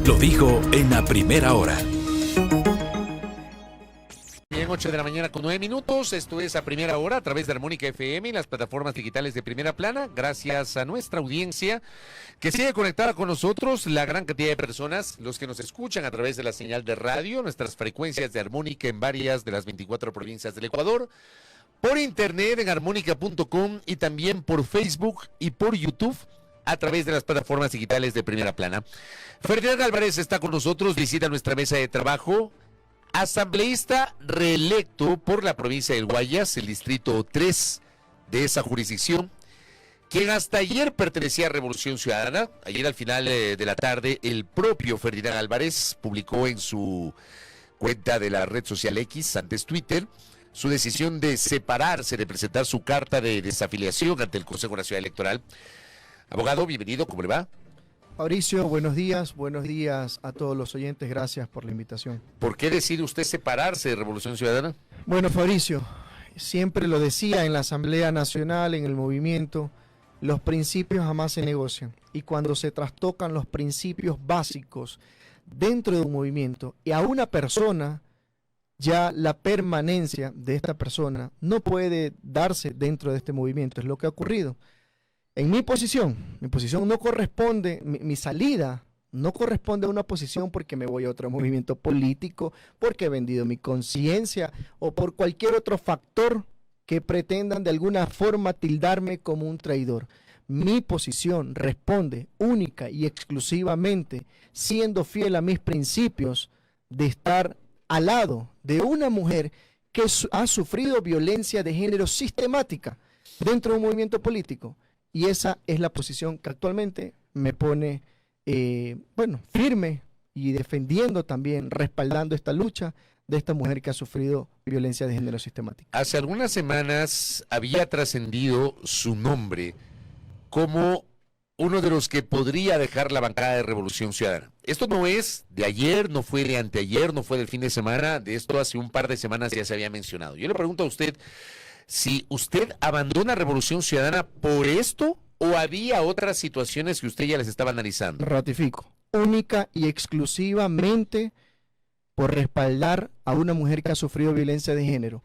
Lo dijo en la primera hora. Bien, 8 de la mañana con 9 minutos. Esto es A Primera Hora a través de Armónica FM y las plataformas digitales de Primera Plana. Gracias a nuestra audiencia que sigue conectada con nosotros, la gran cantidad de personas, los que nos escuchan a través de la señal de radio, nuestras frecuencias de Armónica en varias de las 24 provincias del Ecuador, por internet en armónica.com y también por Facebook y por YouTube a través de las plataformas digitales de Primera Plana. Ferdinand Álvarez está con nosotros, visita nuestra mesa de trabajo. Asambleísta reelecto por la provincia del Guayas, el distrito 3 de esa jurisdicción, quien hasta ayer pertenecía a Revolución Ciudadana. Ayer al final de la tarde, el propio Ferdinand Álvarez publicó en su cuenta de la red social X, antes Twitter, su decisión de separarse, de presentar su carta de desafiliación ante el Consejo Nacional Electoral. Abogado, bienvenido, ¿cómo le va? Fabricio, buenos días a todos los oyentes, gracias por la invitación. ¿Por qué decide usted separarse de Revolución Ciudadana? Bueno, Fabricio, siempre lo decía en la Asamblea Nacional, en el movimiento, los principios jamás se negocian. Y cuando se trastocan los principios básicos dentro de un movimiento y a una persona, ya la permanencia de esta persona no puede darse dentro de este movimiento, es lo que ha ocurrido. En mi posición no corresponde, mi salida no corresponde a una posición porque me voy a otro movimiento político, porque he vendido mi conciencia o por cualquier otro factor que pretendan de alguna forma tildarme como un traidor. Mi posición responde única y exclusivamente siendo fiel a mis principios de estar al lado de una mujer que ha sufrido violencia de género sistemática dentro de un movimiento político. Y esa es la posición que actualmente me pone, firme y defendiendo también, respaldando esta lucha de esta mujer que ha sufrido violencia de género sistemática. Hace algunas semanas había trascendido su nombre como uno de los que podría dejar la bancada de Revolución Ciudadana. Esto no es de ayer, no fue de anteayer, no fue del fin de semana, de esto hace un par de semanas ya se había mencionado. Yo le pregunto a usted, si usted abandona Revolución Ciudadana por esto o había otras situaciones que usted ya les estaba analizando. Ratifico, única y exclusivamente por respaldar a una mujer que ha sufrido violencia de género,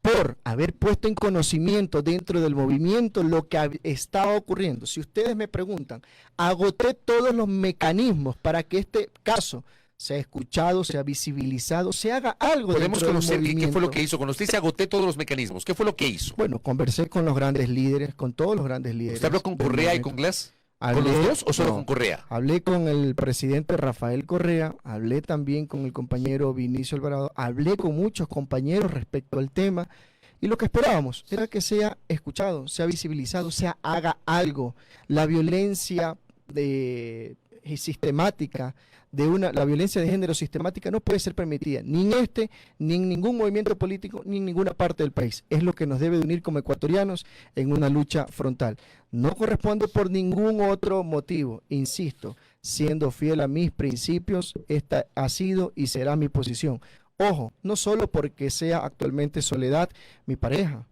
por haber puesto en conocimiento dentro del movimiento lo que estaba ocurriendo. Si ustedes me preguntan, agoté todos los mecanismos para que este caso se ha escuchado, se ha visibilizado, se haga algo. Podemos conocer qué fue lo que hizo. Cuando usted se agoté todos los mecanismos, ¿qué fue lo que hizo? Bueno, conversé con los grandes líderes, con todos los grandes líderes. ¿Usted habló con Correa y con Glass? ¿Con los dos o solo con Correa? Hablé con el presidente Rafael Correa, hablé también con el compañero Vinicio Alvarado, hablé con muchos compañeros respecto al tema y lo que esperábamos era que sea escuchado, sea visibilizado, sea haga algo. La violencia sistemática la violencia de género sistemática no puede ser permitida, ni en ni en ningún movimiento político, ni en ninguna parte del país. Es lo que nos debe de unir como ecuatorianos en una lucha frontal. No corresponde por ningún otro motivo, insisto, siendo fiel a mis principios, esta ha sido y será mi posición. Ojo, no solo porque sea actualmente Soledad mi pareja,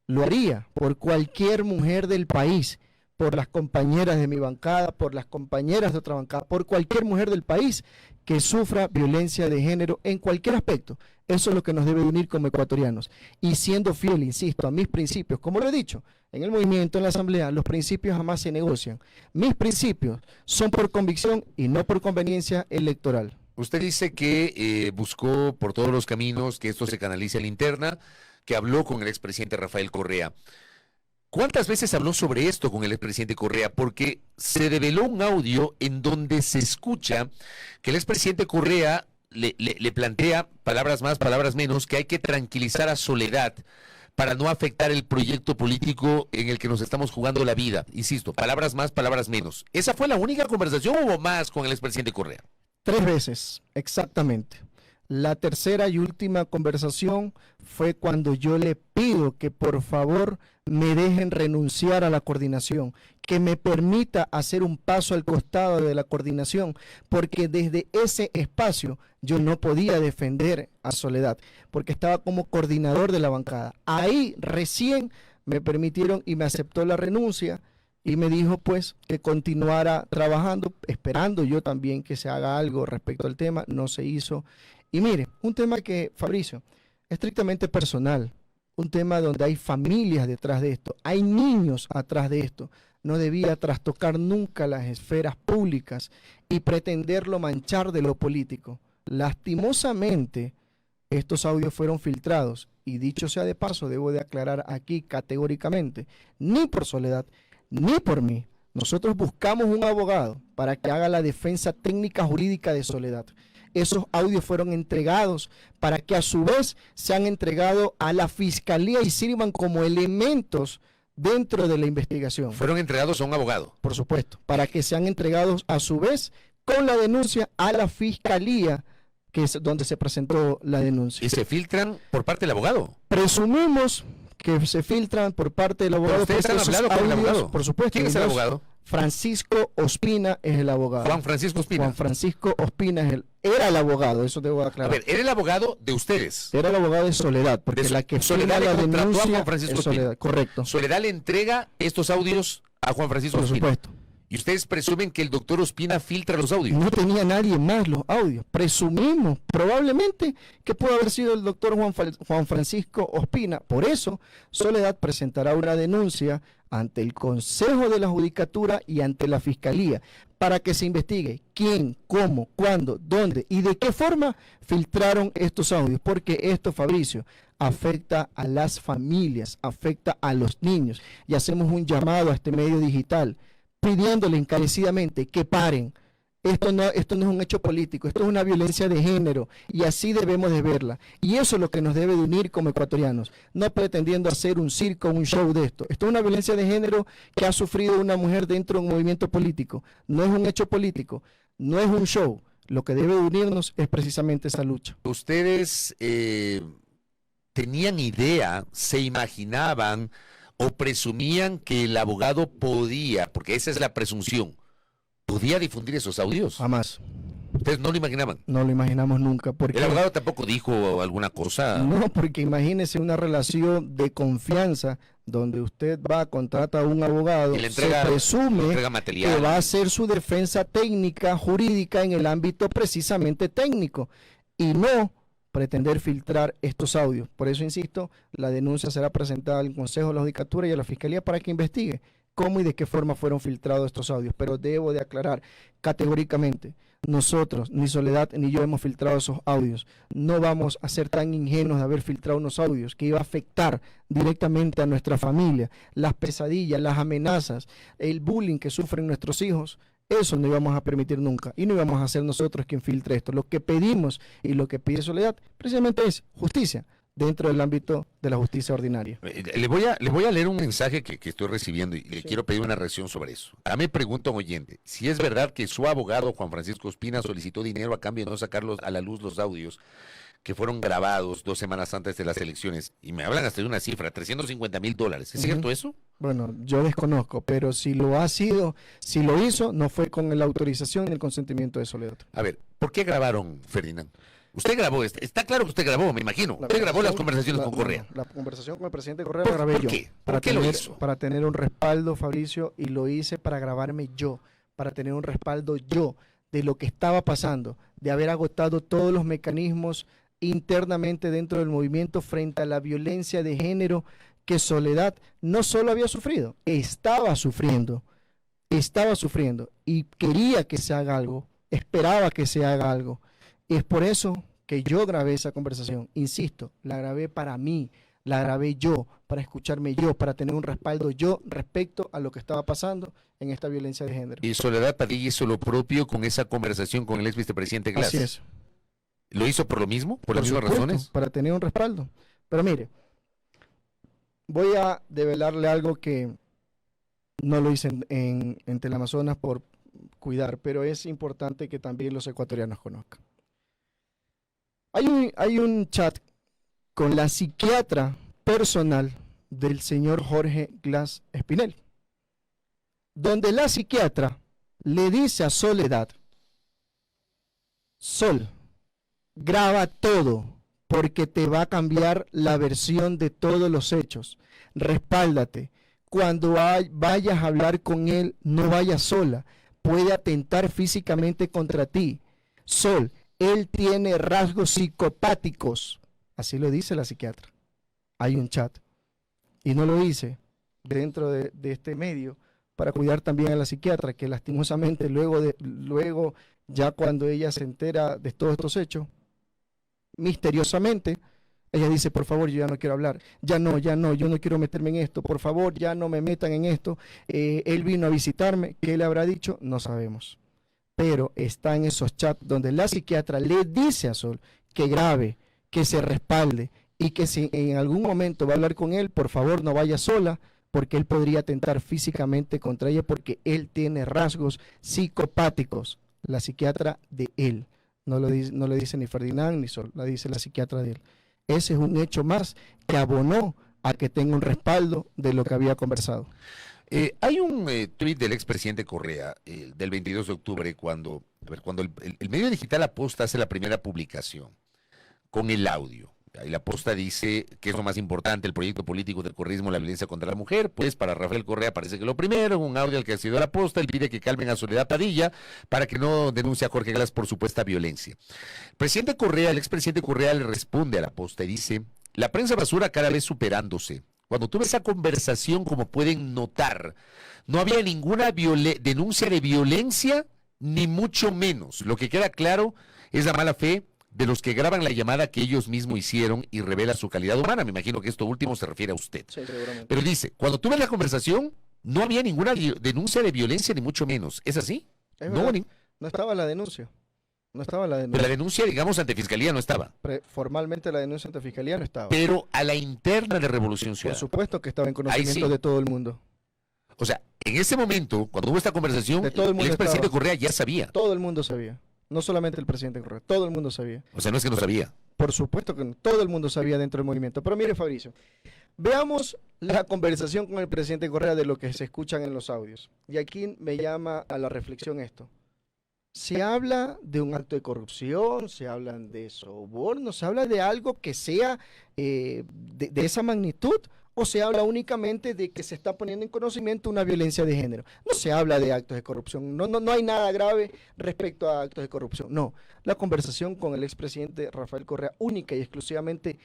lo haría por cualquier mujer del país, por las compañeras de mi bancada, por las compañeras de otra bancada, por cualquier mujer del país que sufra violencia de género en cualquier aspecto. Eso es lo que nos debe unir como ecuatorianos. Y siendo fiel, insisto, a mis principios, como lo he dicho, en el movimiento, en la asamblea, los principios jamás se negocian. Mis principios son por convicción y no por conveniencia electoral. Usted dice que buscó por todos los caminos que esto se canalice a la interna, que habló con el expresidente Rafael Correa. ¿Cuántas veces habló sobre esto con el expresidente Correa? Porque se develó un audio en donde se escucha que el expresidente Correa le plantea, palabras más, palabras menos, que hay que tranquilizar a Soledad para no afectar el proyecto político en el que nos estamos jugando la vida. Insisto, palabras más, palabras menos. ¿Esa fue la única conversación o hubo más con el expresidente Correa? 3 veces, exactamente. La tercera y última conversación fue cuando yo le pido que por favor me dejen renunciar a la coordinación, que me permita hacer un paso al costado de la coordinación, porque desde ese espacio yo no podía defender a Soledad, porque estaba como coordinador de la bancada. Ahí recién me permitieron y me aceptó la renuncia y me dijo pues que continuara trabajando, esperando yo también que se haga algo respecto al tema. No se hizo. Y mire, un tema que, Fabricio, estrictamente personal, un tema donde hay familias detrás de esto, hay niños atrás de esto. No debía trastocar nunca las esferas públicas y pretenderlo manchar de lo político. Lastimosamente, estos audios fueron filtrados y dicho sea de paso, debo de aclarar aquí categóricamente, ni por Soledad, ni por mí. Nosotros buscamos un abogado para que haga la defensa técnica jurídica de Soledad. Esos audios fueron entregados para que a su vez sean entregados a la fiscalía y sirvan como elementos dentro de la investigación. Fueron entregados a un abogado. Por supuesto, para que sean entregados a su vez con la denuncia a la fiscalía, que es donde se presentó la denuncia. ¿Y se filtran por parte del abogado? Presumimos que se filtran por parte del abogado. ¿Pero ustedes han hablado con el abogado? Por supuesto. ¿Quién es el abogado? Francisco Ospina es el abogado. Juan Francisco Ospina. Juan Francisco Ospina era el abogado, eso debo aclarar. A ver, era el abogado de ustedes. Era el abogado de Soledad, porque la que Soledad la le contrató denuncia a Juan Francisco es Soledad, Ospina. correcto. Soledad le entrega estos audios a Juan Francisco Por Ospina. supuesto. Y ustedes presumen que el doctor Ospina filtra los audios. No tenía nadie más los audios. Presumimos probablemente que pudo haber sido el doctor Juan Francisco Ospina. Por eso, Soledad presentará una denuncia ante el Consejo de la Judicatura y ante la Fiscalía para que se investigue quién, cómo, cuándo, dónde y de qué forma filtraron estos audios. Porque esto, Fabricio, afecta a las familias, afecta a los niños. Y hacemos un llamado a este medio digital pidiéndole encarecidamente que paren. Esto no es un hecho político, esto es una violencia de género y así debemos de verla. Y eso es lo que nos debe de unir como ecuatorianos, no pretendiendo hacer un circo, un show de esto. Esto es una violencia de género que ha sufrido una mujer dentro de un movimiento político. No es un hecho político, no es un show. Lo que debe de unirnos es precisamente esa lucha. ¿Ustedes tenían idea, se imaginaban o presumían que el abogado podía, porque esa es la presunción, podía difundir esos audios? Jamás. ¿Ustedes no lo imaginaban? No lo imaginamos nunca. Porque ¿El abogado tampoco dijo alguna cosa? No, porque imagínese una relación de confianza donde usted va, contrata a un abogado, y le entrega, se presume material, que va a hacer su defensa técnica, jurídica en el ámbito precisamente técnico y no pretender filtrar estos audios. Por eso, insisto, la denuncia será presentada al Consejo de la Judicatura y a la Fiscalía para que investigue cómo y de qué forma fueron filtrados estos audios. Pero debo de aclarar categóricamente, nosotros, ni Soledad ni yo hemos filtrado esos audios. No vamos a ser tan ingenuos de haber filtrado unos audios que iba a afectar directamente a nuestra familia, las pesadillas, las amenazas, el bullying que sufren nuestros hijos. Eso no íbamos a permitir nunca y no íbamos a ser nosotros quien filtre esto. Lo que pedimos y lo que pide Soledad precisamente es justicia dentro del ámbito de la justicia ordinaria. Le voy a leer un mensaje que estoy recibiendo y le quiero pedir una reacción sobre eso. A mí me pregunta un oyente, si es verdad que su abogado Juan Francisco Ospina solicitó dinero a cambio de no sacarlos a la luz los audios que fueron grabados 2 semanas antes de las elecciones, y me hablan hasta de una cifra, $350,000. ¿Es cierto eso? Bueno, yo desconozco, pero si lo ha sido, si lo hizo, no fue con la autorización y el consentimiento de Soledad. A ver, ¿por qué grabaron, Ferdinand? Usted grabó, está claro que usted grabó, me imagino. Usted grabó las conversaciones con Correa. La conversación con el presidente Correa la grabé yo. ¿Por qué? ¿Por qué lo hizo? Para tener un respaldo, Fabricio, y lo hice para grabarme yo, para tener un respaldo yo de lo que estaba pasando, de haber agotado todos los mecanismos internamente dentro del movimiento frente a la violencia de género que Soledad no solo había sufrido, estaba sufriendo y quería que se haga algo, esperaba que se haga algo. Y es por eso que yo grabé esa conversación. Insisto, la grabé para mí, la grabé yo, para escucharme yo, para tener un respaldo yo respecto a lo que estaba pasando en esta violencia de género. Y Soledad Padilla hizo lo propio con esa conversación con el ex vicepresidente Glass. Así es. ¿Lo hizo por lo mismo? ¿Por las mismas supuesto, razones? Para tener un respaldo. Pero mire, voy a develarle algo que no lo hice en Teleamazonas por cuidar, pero es importante que también los ecuatorianos conozcan. Hay un chat con la psiquiatra personal del señor Jorge Glass Espinel, donde la psiquiatra le dice a Soledad: Sol, graba todo, porque te va a cambiar la versión de todos los hechos. Respáldate. Cuando vayas a hablar con él, no vayas sola. Puede atentar físicamente contra ti. Sol, él tiene rasgos psicopáticos. Así lo dice la psiquiatra. Hay un chat. Y no lo hice dentro de este medio para cuidar también a la psiquiatra, que lastimosamente luego ya cuando ella se entera de todos estos hechos, misteriosamente, ella dice, por favor, yo ya no quiero hablar, ya no, yo no quiero meterme en esto, por favor, ya no me metan en esto. Él vino a visitarme, ¿qué le habrá dicho? No sabemos. Pero está en esos chats donde la psiquiatra le dice a Sol que grabe, que se respalde y que si en algún momento va a hablar con él, por favor no vaya sola, porque él podría atentar físicamente contra ella porque él tiene rasgos psicopáticos. La psiquiatra de él. No le dice ni Ferdinand ni Sol, la dice la psiquiatra de él. Ese es un hecho más que abonó a que tenga un respaldo de lo que había conversado. Hay un tuit del expresidente Correa del 22 de octubre cuando el medio digital La Posta hace la primera publicación con el audio. Ahí La Posta dice que es lo más importante, el proyecto político del correísmo, la violencia contra la mujer. Pues para Rafael Correa parece que lo primero, un audio al que ha sido La Posta, él pide que calmen a Soledad Padilla para que no denuncie a Jorge Glass por supuesta violencia. El presidente Correa, el expresidente Correa le responde a La Posta y dice, la prensa basura cada vez superándose. Cuando tuve esa conversación, como pueden notar, no había ninguna denuncia de violencia, ni mucho menos. Lo que queda claro es la mala fe de los que graban la llamada que ellos mismos hicieron y revela su calidad humana. Me imagino que esto último se refiere a usted. Sí, seguramente. Pero dice, cuando tuve la conversación, no había ninguna denuncia de violencia, ni mucho menos. ¿Es así? Es verdad. No estaba la denuncia. No estaba la denuncia. Pero la denuncia, digamos, ante Fiscalía no estaba. Formalmente la denuncia ante Fiscalía no estaba. Pero a la interna de Revolución Ciudadana. Por supuesto que estaba en conocimiento sí. de todo el mundo. O sea, en ese momento, cuando hubo esta conversación, el expresidente Correa ya sabía. Todo el mundo sabía. No solamente el presidente Correa, todo el mundo sabía. O sea, no es que no sabía. Por supuesto que no, todo el mundo sabía dentro del movimiento. Pero mire, Fabricio, veamos la conversación con el presidente Correa de lo que se escuchan en los audios. Y aquí me llama a la reflexión esto. Se habla de un acto de corrupción, se habla de soborno, se habla de algo que sea de esa magnitud, o se habla únicamente de que se está poniendo en conocimiento una violencia de género. No se habla de actos de corrupción, no hay nada grave respecto a actos de corrupción. No, la conversación con el expresidente Rafael Correa única y exclusivamente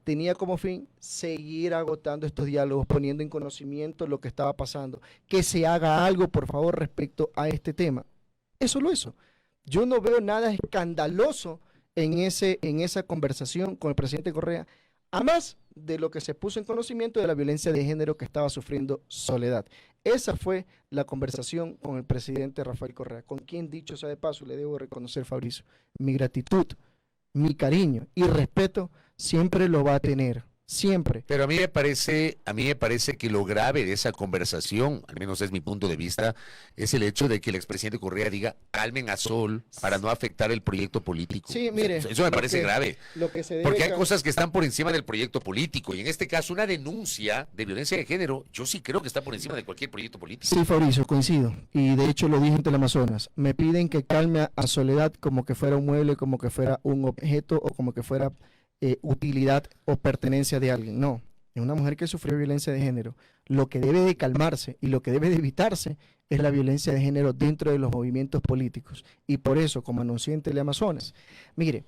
tenía como fin seguir agotando estos diálogos, poniendo en conocimiento lo que estaba pasando, que se haga algo, por favor, respecto a este tema. Eso lo hizo. Yo no veo nada escandaloso en esa conversación con el presidente Correa, a más de lo que se puso en conocimiento de la violencia de género que estaba sufriendo Soledad. Esa fue la conversación con el presidente Rafael Correa, con quien, dicho sea de paso, le debo reconocer, Fabricio, mi gratitud, mi cariño y respeto siempre lo va a tener. Siempre. Pero a mí me parece que lo grave de esa conversación, al menos es mi punto de vista, es el hecho de que el expresidente Correa diga, calmen a Sol para no afectar el proyecto político. Sí, mire. Eso me parece grave. Porque hay cosas que están por encima del proyecto político. Y en este caso, una denuncia de violencia de género, yo sí creo que está por encima de cualquier proyecto político. Sí, Fabricio, coincido. Y de hecho lo dije en Teleamazonas. Me piden que calme a Soledad como que fuera un mueble, como que fuera un objeto o como que fuera utilidad o pertenencia de alguien. No, es una mujer que sufrió violencia de género. Lo que debe de calmarse y lo que debe de evitarse es la violencia de género dentro de los movimientos políticos. Y por eso, como anuncié en Teleamazonas, mire,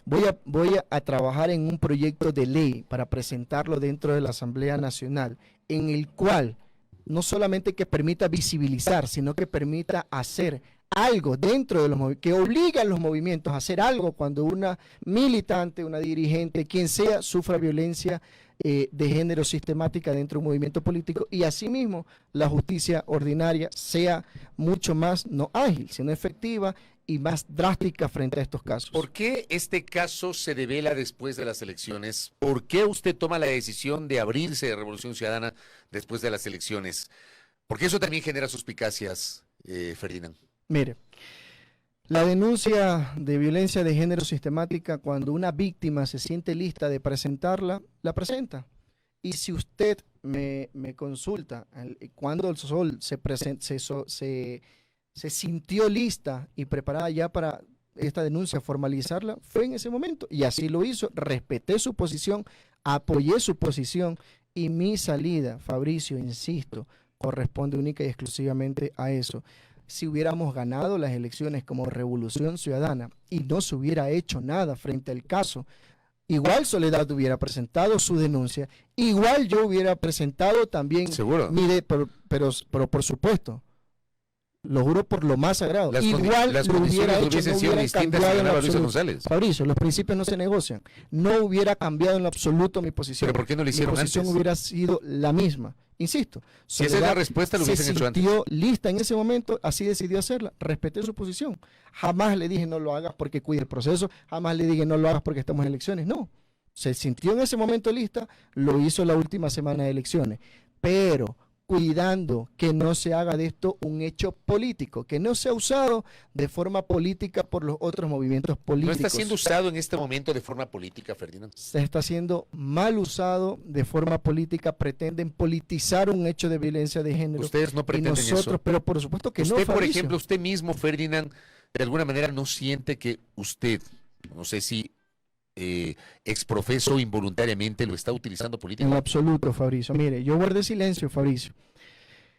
voy a trabajar en un proyecto de ley para presentarlo dentro de la Asamblea Nacional, en el cual no solamente que permita visibilizar, sino que permita hacer algo dentro de los movimientos, que obliga a los movimientos a hacer algo cuando una militante, una dirigente, quien sea, sufra violencia de género sistemática dentro de un movimiento político, y asimismo la justicia ordinaria sea mucho más no ágil, sino efectiva y más drástica frente a estos casos. ¿Por qué este caso se devela después de las elecciones? ¿Por qué usted toma la decisión de abrirse de Revolución Ciudadana después de las elecciones? Porque eso también genera suspicacias, Ferdinand. Mire, la denuncia de violencia de género sistemática, cuando una víctima se siente lista de presentarla, la presenta. Y si usted me consulta, cuando el Sol se sintió lista y preparada ya para esta denuncia, formalizarla, fue en ese momento. Y así lo hizo, respeté su posición, apoyé su posición Y mi salida, Fabricio, insisto, corresponde única y exclusivamente a eso. Si hubiéramos ganado las elecciones como Revolución Ciudadana y no se hubiera hecho nada frente al caso, igual Soledad hubiera presentado su denuncia, igual yo hubiera presentado también Seguro. pero por supuesto, lo juro por lo más sagrado. Las igual las lo condiciones hubiera hecho, hubiesen no sido hubiera distintas si cambiado en ganaba Luisa absoluto. González. Fabricio, los principios no se negocian. No hubiera cambiado en lo absoluto mi posición. ¿Pero por qué no lo hicieron Mi posición antes? hubiera sido la misma. Insisto, Si esa es la Soledad respuesta, lo se hubiesen hecho antes. sintió lista en ese momento, así decidió hacerla. Respeté su posición. Jamás le dije no lo hagas porque cuide el proceso, jamás le dije no lo hagas porque estamos en elecciones. No, se sintió en ese momento lista, lo hizo la última semana de elecciones. Pero cuidando que no se haga de esto un hecho político, que no sea usado de forma política por los otros movimientos No políticos. está siendo usado en este momento de forma política, Ferdinand. Se está siendo mal usado de forma política, pretenden politizar un hecho de violencia de género. Ustedes no Y pretenden nosotros, eso. pero por supuesto que no, Usted, por Fabricio. ejemplo, usted mismo, Ferdinand, de alguna manera no siente que usted, no sé si exprofeso o involuntariamente lo está utilizando En lo políticamente. absoluto, Fabricio. Mire, yo guardé silencio, Fabricio.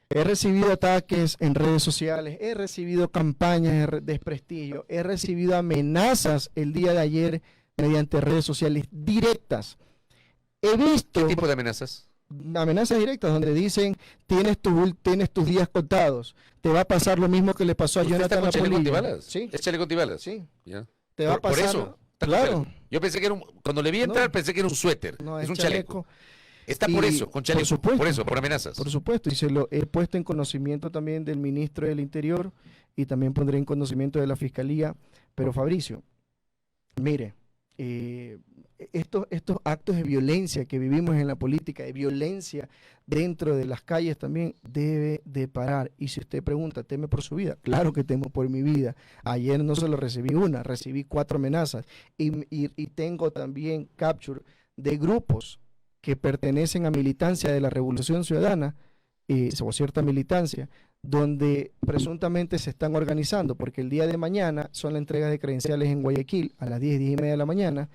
He recibido ataques en redes sociales, he recibido campañas de desprestigio, he recibido amenazas el día de ayer mediante redes sociales directas. He visto ¿Qué tipo de amenazas? amenazas directas donde dicen tienes tus días contados, te va a pasar lo mismo que le pasó a ¿Usted está Jonathan con chaleco Apolillo. antibalas? Sí, ¿Es chaleco antibalas? sí, Ya. te va a Por pasar. eso. está con Claro, chaleco. Yo pensé que era cuando le vi entrar, No. pensé que era un suéter. no es es un chaleco. chaleco. Está por Y, eso, con por chaleco. supuesto. Por eso, por amenazas. Por supuesto, y se lo he puesto en conocimiento también del ministro del Interior y también pondré en conocimiento de la Fiscalía. Pero Fabricio, mire, estos actos de violencia que vivimos en la política, de violencia dentro de las calles también, debe de parar. Y si usted pregunta, ¿teme por su vida? Claro que temo por mi vida. Ayer no solo recibí una, recibí 4 amenazas y tengo también capture de grupos que pertenecen a militancia de la Revolución Ciudadana, o cierta militancia, donde presuntamente se están organizando, porque el día de mañana son la entrega de credenciales en Guayaquil a las 10:30 de la mañana,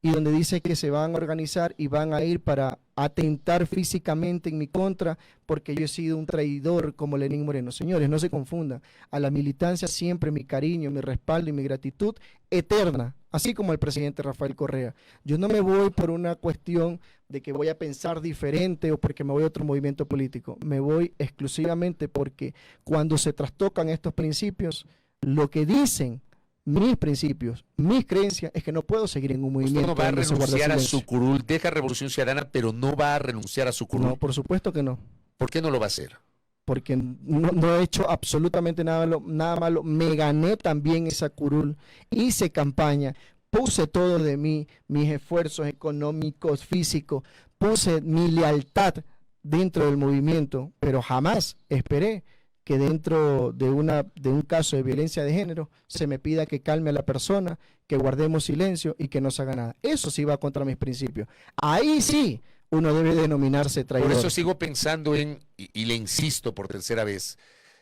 y donde dice que se van a organizar y van a ir para atentar físicamente en mi contra, porque yo he sido un traidor como Lenín Moreno. Señores, no se confundan, a la militancia siempre mi cariño, mi respaldo y mi gratitud eterna, así como el presidente Rafael Correa. Yo no me voy por una cuestión de que voy a pensar diferente o porque me voy a otro movimiento político. Me voy exclusivamente porque cuando se trastocan estos principios, lo que dicen mis principios, mis creencias, es que no puedo seguir en un movimiento. Usted no va a donde se guarda renunciar a silencio. su curul, deja Revolución Ciudadana, pero no va a renunciar a su curul. No, por supuesto que no. ¿Por qué no lo va a hacer? Porque no he hecho absolutamente nada malo. Me gané también esa curul, hice campaña, puse todo de mí, mis esfuerzos económicos, físicos, puse mi lealtad dentro del movimiento, pero jamás esperé que dentro de un caso de violencia de género se me pida que calme a la persona, que guardemos silencio y que no se haga nada. Eso sí va contra mis principios. Ahí sí uno debe denominarse traidor. Por eso sigo pensando y le insisto por tercera vez,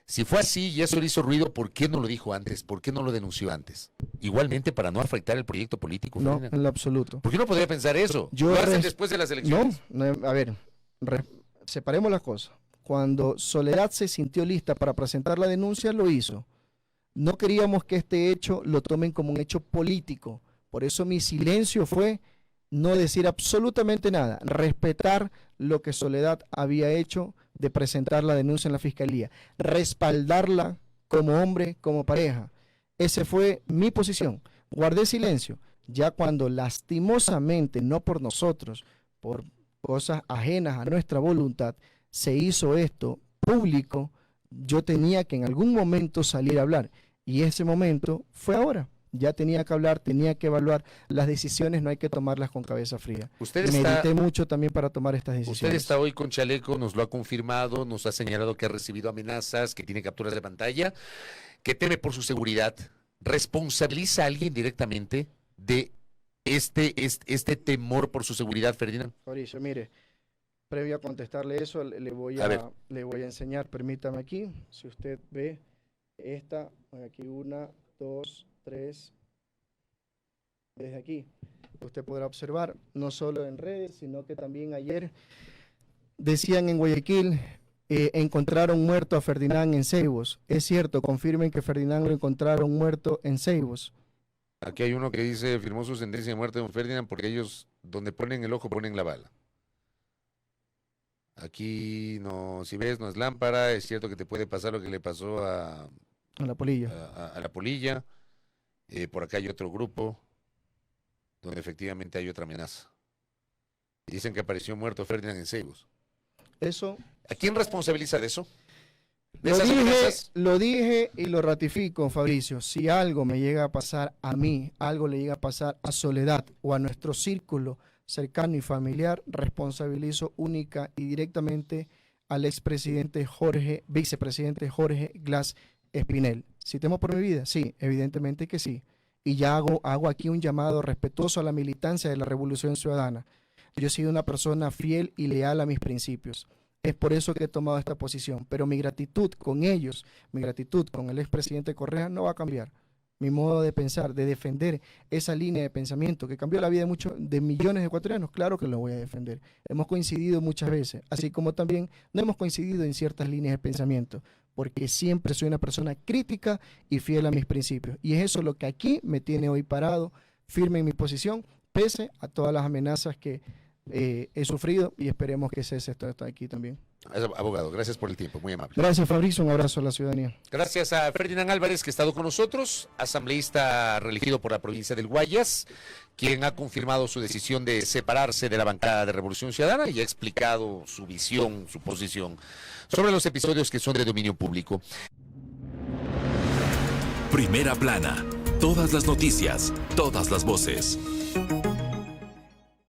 si fue así y eso le hizo ruido, ¿por qué no lo dijo antes? ¿Por qué no lo denunció antes? Igualmente para no afectar el proyecto político. No, Ferdinand. en lo absoluto. ¿Por qué no podría pensar eso? Yo Lo hacen res- después de las elecciones. No, a ver, separemos las cosas. Cuando Soledad se sintió lista para presentar la denuncia, lo hizo. No queríamos que este hecho lo tomen como un hecho político. Por eso mi silencio fue no decir absolutamente nada, respetar lo que Soledad había hecho de presentar la denuncia en la fiscalía, respaldarla como hombre, como pareja. Esa fue mi posición. Guardé silencio. Ya cuando lastimosamente, no por nosotros, por cosas ajenas a nuestra voluntad, se hizo esto público, yo tenía que en algún momento salir a hablar. Y ese momento fue ahora. Ya tenía que hablar, tenía que evaluar las decisiones, no hay que tomarlas con cabeza fría. Usted está, Medité mucho también para tomar estas decisiones. usted está hoy con chaleco, nos lo ha confirmado, nos ha señalado que ha recibido amenazas, que tiene capturas de pantalla, que teme por su seguridad. ¿Responsabiliza a alguien directamente de este temor por su seguridad, Ferdinand? Mauricio, mire, previo a contestarle eso, le voy A ver. a enseñar, permítame aquí, si usted ve aquí 1, 2, 3, desde aquí, usted podrá observar, no solo en redes, sino que también ayer decían en Guayaquil, encontraron muerto a Ferdinand en Ceibos. Es cierto, confirmen que Ferdinand lo encontraron muerto en Ceibos. Aquí hay uno que dice, firmó su sentencia de muerte de don Ferdinand porque ellos, donde ponen el ojo, ponen la bala. Aquí no, si ves, no es lámpara, es cierto que te puede pasar lo que le pasó A la Polilla. a la Polilla. Por acá hay otro grupo donde efectivamente hay otra amenaza. Dicen que apareció muerto Ferdinand en Ceibos. Eso ¿A quién responsabiliza de eso? ¿De esas amenazas? lo dije y lo ratifico, Fabricio. Si algo me llega a pasar a mí, algo le llega a pasar a Soledad o a nuestro círculo cercano y familiar, responsabilizo única y directamente al expresidente vicepresidente Jorge Glass Espinel. ¿Si temo por mi vida? Sí, evidentemente que sí. Y ya hago aquí un llamado respetuoso a la militancia de la Revolución Ciudadana. Yo he sido una persona fiel y leal a mis principios. Es por eso que he tomado esta posición. Pero mi gratitud con ellos, mi gratitud con el expresidente Correa no va a cambiar. Mi modo de pensar, de defender esa línea de pensamiento que cambió la vida de millones de ecuatorianos, claro que lo voy a defender. Hemos coincidido muchas veces, así como también no hemos coincidido en ciertas líneas de pensamiento, porque siempre soy una persona crítica y fiel a mis principios. Y es eso lo que aquí me tiene hoy parado, firme en mi posición, pese a todas las amenazas que he sufrido, y esperemos que cese esto aquí también. Abogado, gracias por el tiempo, muy amable. Gracias, Fabricio, un abrazo a la ciudadanía. Gracias a Ferdinand Álvarez, que ha estado con nosotros, asambleísta reelegido por la provincia del Guayas, quien ha confirmado su decisión de separarse de la bancada de Revolución Ciudadana y ha explicado su visión, su posición sobre los episodios que son de dominio público. Primera plana, todas las noticias, todas las voces.